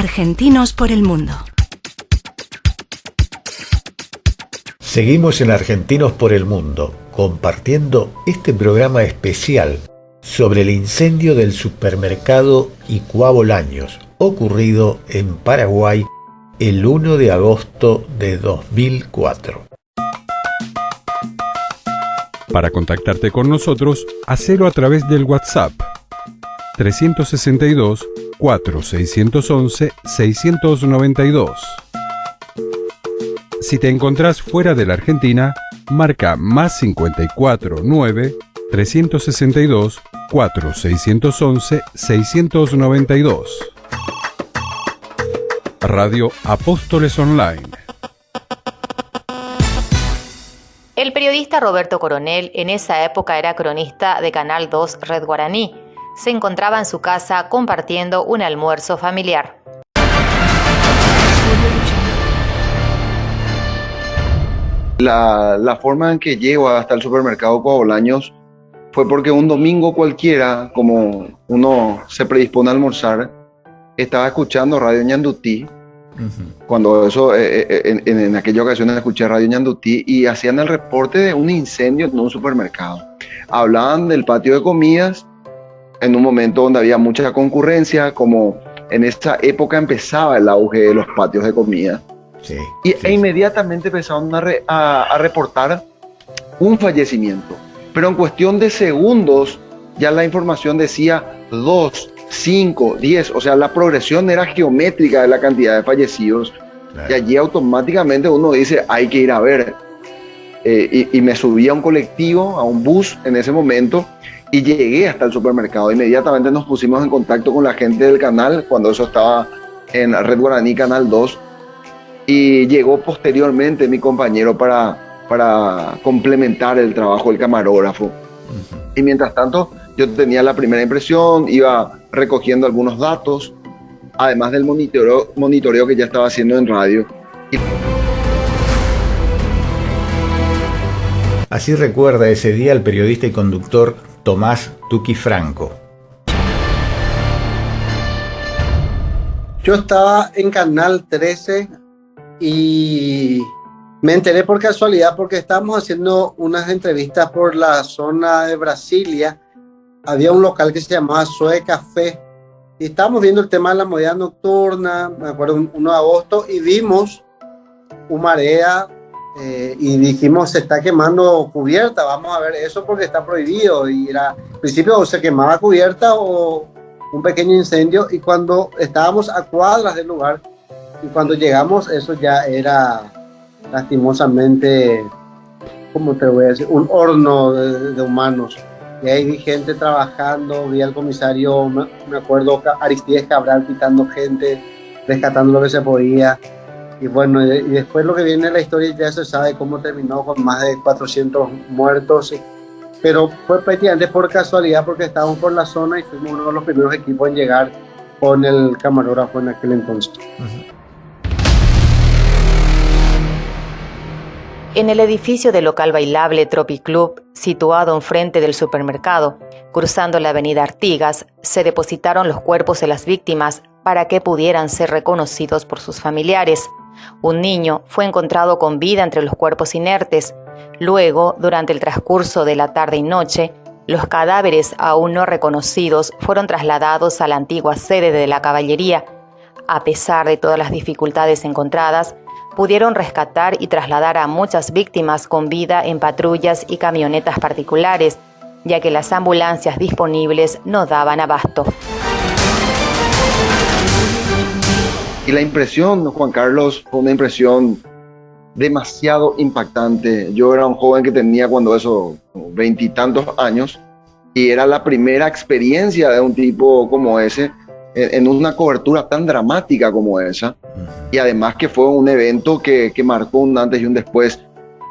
Argentinos por el mundo. Seguimos en Argentinos por el mundo, compartiendo este programa especial sobre el incendio del supermercado Icuá Bolaños, ocurrido en Paraguay el 1 de agosto de 2004. Para contactarte con nosotros, hacelo a través del WhatsApp 362 4611 692. Si te encontrás fuera de la Argentina, marca más 54 9 362 4611 692. Radio Apóstoles Online. El periodista Roberto Coronel en esa época era cronista de Canal 2 Red Guaraní. Se encontraba en su casa compartiendo un almuerzo familiar. La forma en que llego hasta el supermercado Icuá Bolaños fue porque un domingo cualquiera, como uno se predispone a almorzar, estaba escuchando Radio Ñandutí. Cuando eso, en aquella ocasión escuché Radio Ñandutí y hacían el reporte de un incendio en un supermercado. Hablaban del patio de comidas en un momento donde había mucha concurrencia, como en esa época empezaba el auge de los patios de comida. Sí, E inmediatamente empezaron a reportar un fallecimiento. Pero en cuestión de segundos ya la información decía 2, 5, 10. O sea, la progresión era geométrica de la cantidad de fallecidos. Claro. Y allí automáticamente uno dice, hay que ir a ver. Y me subí a un colectivo, a un bus en ese momento, y llegué hasta el supermercado. Inmediatamente nos pusimos en contacto con la gente del canal, cuando eso estaba en Red Guaraní Canal 2. Y llegó posteriormente mi compañero para complementar el trabajo del camarógrafo. Y mientras tanto, yo tenía la primera impresión, iba recogiendo algunos datos, además del monitoreo que ya estaba haciendo en radio. Así recuerda ese día el periodista y conductor Tomás Tuqui Franco. Yo estaba en Canal 13 y me enteré por casualidad porque estábamos haciendo unas entrevistas por la zona de Brasilia. Había un local que se llamaba Zoe Café y estábamos viendo el tema de la movida nocturna, me acuerdo, 1 de agosto, y vimos humarea y dijimos, se está quemando cubierta, vamos a ver eso porque está prohibido. Y era, al principio o se quemaba cubierta o un pequeño incendio, y cuando estábamos a cuadras del lugar y cuando llegamos, eso ya era lastimosamente, ¿cómo te voy a decir? Un horno de humanos. Y ahí vi gente trabajando, vi al comisario, me acuerdo, Aristides Cabral quitando gente, rescatando lo que se podía. Y bueno, y después lo que viene en la historia ya se sabe cómo terminó, con más de 400 muertos. Pero fue prácticamente por casualidad, porque estábamos por la zona y fuimos uno de los primeros equipos en llegar con el camarógrafo en aquel entonces. En el edificio del local bailable Tropic Club, situado enfrente del supermercado, cruzando la avenida Artigas, se depositaron los cuerpos de las víctimas para que pudieran ser reconocidos por sus familiares. Un niño fue encontrado con vida entre los cuerpos inertes. Luego, durante el transcurso de la tarde y noche, los cadáveres aún no reconocidos fueron trasladados a la antigua sede de la caballería. A pesar de todas las dificultades encontradas, pudieron rescatar y trasladar a muchas víctimas con vida en patrullas y camionetas particulares, ya que las ambulancias disponibles no daban abasto. Y la impresión, Juan Carlos, fue una impresión demasiado impactante. Yo era un joven que tenía cuando eso, 20 y tantos años, y era la primera experiencia de un tipo como ese, en una cobertura tan dramática como esa, y además que fue un evento que marcó un antes y un después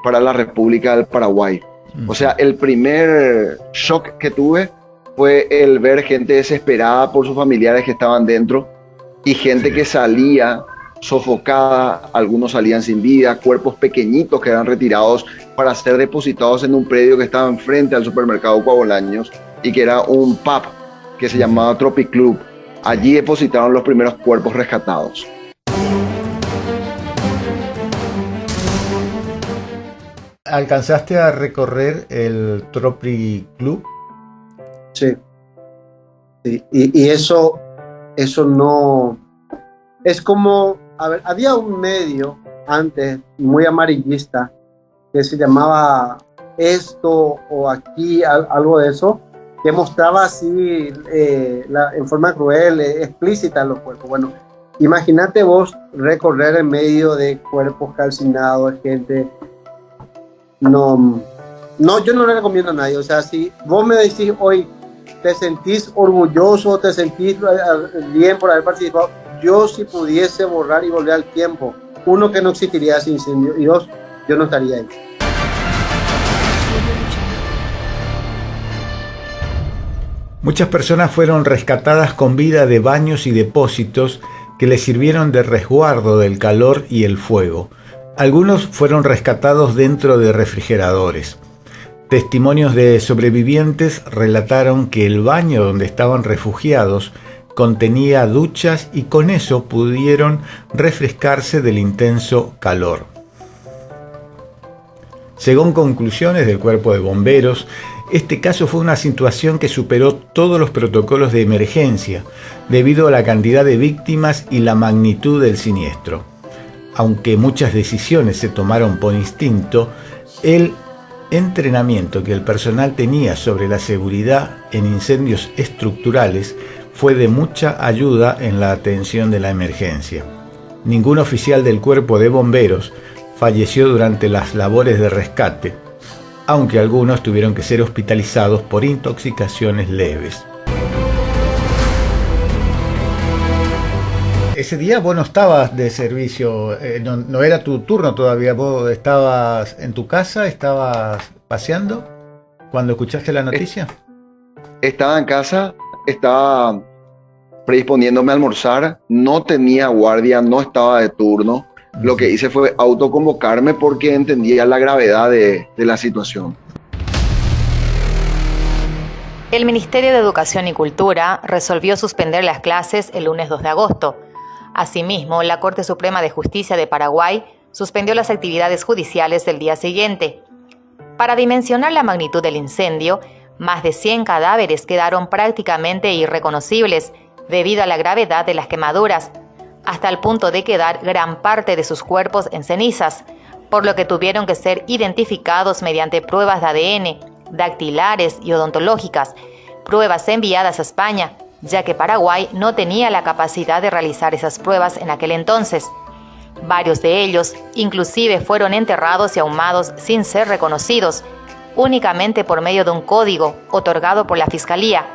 para la República del Paraguay. O sea, el primer shock que tuve fue el ver gente desesperada por sus familiares que estaban dentro, y gente que salía sofocada, algunos salían sin vida, cuerpos pequeñitos que eran retirados para ser depositados en un predio que estaba enfrente al supermercado Icuá Bolaños y que era un pub que se llamaba Tropic Club. Allí depositaron los primeros cuerpos rescatados. ¿Alcanzaste a recorrer el Tropy Club? Sí. Sí. Y eso no... Es como... A ver, había un medio antes muy amarillista que se llamaba Esto o Aquí, algo de eso, que mostraba así en forma cruel, explícita los cuerpos. Bueno, imagínate vos recorrer en medio de cuerpos calcinados, gente. No, yo no le recomiendo a nadie. O sea, si vos me decís hoy, te sentís orgulloso, te sentís bien por haber participado, yo si pudiese borrar y volver al tiempo, uno, que no existiría ese incendio, y dos, yo no estaría ahí. Muchas personas fueron rescatadas con vida de baños y depósitos que les sirvieron de resguardo del calor y el fuego. Algunos fueron rescatados dentro de refrigeradores. Testimonios de sobrevivientes relataron que el baño donde estaban refugiados contenía duchas y con eso pudieron refrescarse del intenso calor. Según conclusiones del Cuerpo de Bomberos, este caso fue una situación que superó todos los protocolos de emergencia debido a la cantidad de víctimas y la magnitud del siniestro. Aunque muchas decisiones se tomaron por instinto, el entrenamiento que el personal tenía sobre la seguridad en incendios estructurales fue de mucha ayuda en la atención de la emergencia. Ningún oficial del Cuerpo de Bomberos falleció durante las labores de rescate, aunque algunos tuvieron que ser hospitalizados por intoxicaciones leves. Ese día vos no estabas de servicio, no era tu turno todavía, vos estabas en tu casa, estabas paseando cuando escuchaste la noticia. Estaba en casa, estaba predisponiéndome a almorzar, no tenía guardia, no estaba de turno. Lo que hice fue autoconvocarme porque entendía la gravedad de la situación. El Ministerio de Educación y Cultura resolvió suspender las clases el lunes 2 de agosto. Asimismo, la Corte Suprema de Justicia de Paraguay suspendió las actividades judiciales del día siguiente. Para dimensionar la magnitud del incendio, más de 100 cadáveres quedaron prácticamente irreconocibles debido a la gravedad de las quemaduras, hasta el punto de quedar gran parte de sus cuerpos en cenizas, por lo que tuvieron que ser identificados mediante pruebas de ADN, dactilares y odontológicas, pruebas enviadas a España, ya que Paraguay no tenía la capacidad de realizar esas pruebas en aquel entonces. Varios de ellos inclusive fueron enterrados y ahumados sin ser reconocidos, únicamente por medio de un código otorgado por la Fiscalía.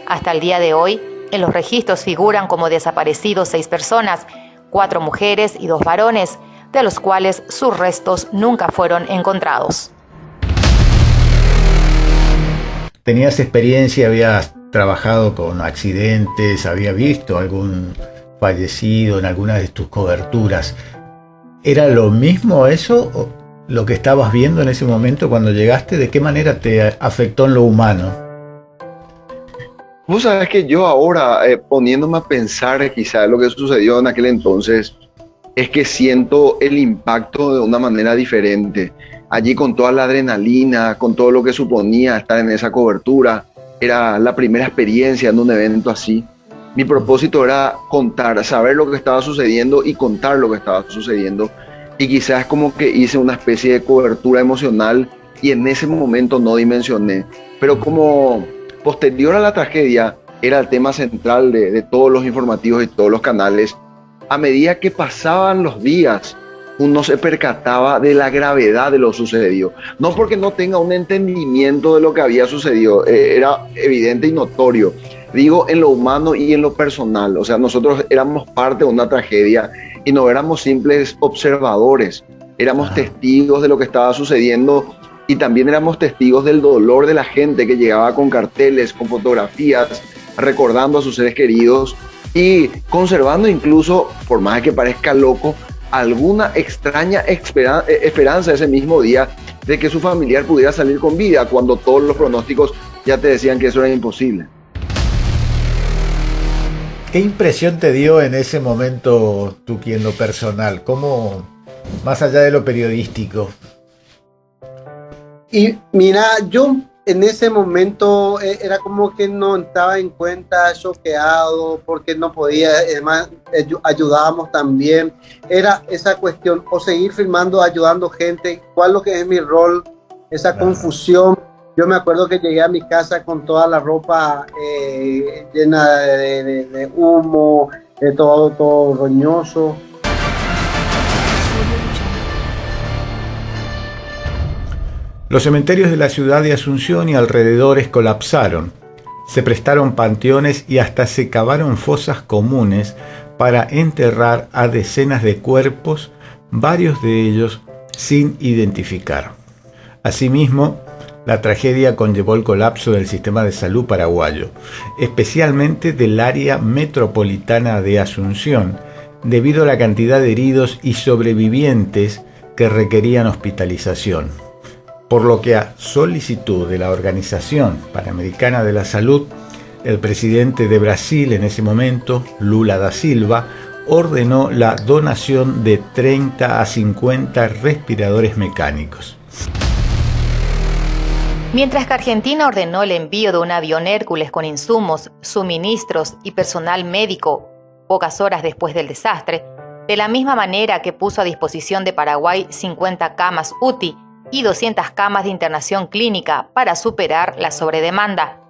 Hasta el día de hoy, en los registros figuran como desaparecidos 6 personas, 4 mujeres y 2 varones, de los cuales sus restos nunca fueron encontrados. ¿Tenías experiencia? ¿Habías trabajado con accidentes? ¿Habías visto algún fallecido en alguna de tus coberturas? ¿Era lo mismo eso, o lo que estabas viendo en ese momento cuando llegaste? ¿De qué manera te afectó en lo humano? Vos sabés que yo ahora, poniéndome a pensar quizás lo que sucedió en aquel entonces, es que siento el impacto de una manera diferente. Allí con toda la adrenalina, con todo lo que suponía estar en esa cobertura, era la primera experiencia en un evento así. Mi propósito era contar, saber lo que estaba sucediendo y contar lo que estaba sucediendo. Y quizás como que hice una especie de cobertura emocional y en ese momento no dimensioné. Pero como posterior a la tragedia era el tema central de todos los informativos y todos los canales, a medida que pasaban los días, uno se percataba de la gravedad de lo sucedido. No porque no tenga un entendimiento de lo que había sucedido, era evidente y notorio. Digo, en lo humano y en lo personal. O sea, nosotros éramos parte de una tragedia y no éramos simples observadores. Éramos testigos de lo que estaba sucediendo y también éramos testigos del dolor de la gente que llegaba con carteles, con fotografías, recordando a sus seres queridos y conservando incluso, por más que parezca loco, alguna extraña esperanza ese mismo día de que su familiar pudiera salir con vida, cuando todos los pronósticos ya te decían que eso era imposible. ¿Qué impresión te dio en ese momento, Tuki, en lo personal? ¿Cómo, más allá de lo periodístico? Y mira, yo en ese momento era como que no estaba en cuenta, choqueado, porque no podía, además ayudábamos también. Era esa cuestión, o seguir filmando, ayudando gente, cuál es lo que es mi rol, esa confusión. Yo me acuerdo que llegué a mi casa con toda la ropa llena de humo, todo roñoso. Los cementerios de la ciudad de Asunción y alrededores colapsaron. Se prestaron panteones y hasta se cavaron fosas comunes para enterrar a decenas de cuerpos, varios de ellos sin identificar. Asimismo, la tragedia conllevó el colapso del sistema de salud paraguayo, especialmente del área metropolitana de Asunción, debido a la cantidad de heridos y sobrevivientes que requerían hospitalización. Por lo que a solicitud de la Organización Panamericana de la Salud, el presidente de Brasil en ese momento, Lula da Silva, ordenó la donación de 30 a 50 respiradores mecánicos. Mientras que Argentina ordenó el envío de un avión Hércules con insumos, suministros y personal médico pocas horas después del desastre, de la misma manera que puso a disposición de Paraguay 50 camas UTI y 200 camas de internación clínica para superar la sobredemanda.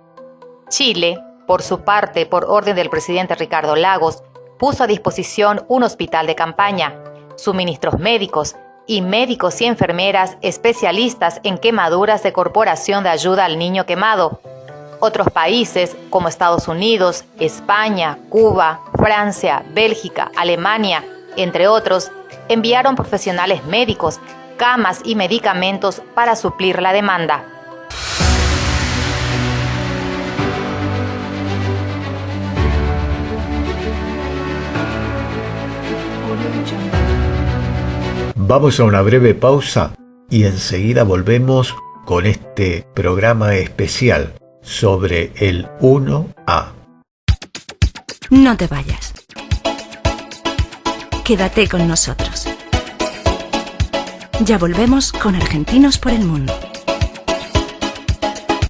Chile, por su parte, por orden del presidente Ricardo Lagos, puso a disposición un hospital de campaña, suministros médicos y médicos y enfermeras especialistas en quemaduras de Corporación de Ayuda al Niño Quemado. Otros países, como Estados Unidos, España, Cuba, Francia, Bélgica, Alemania, entre otros, enviaron profesionales médicos, camas y medicamentos para suplir la demanda. Vamos a una breve pausa y enseguida volvemos con este programa especial sobre el 1A. No te vayas. Quédate con nosotros. Ya volvemos con Argentinos por el Mundo.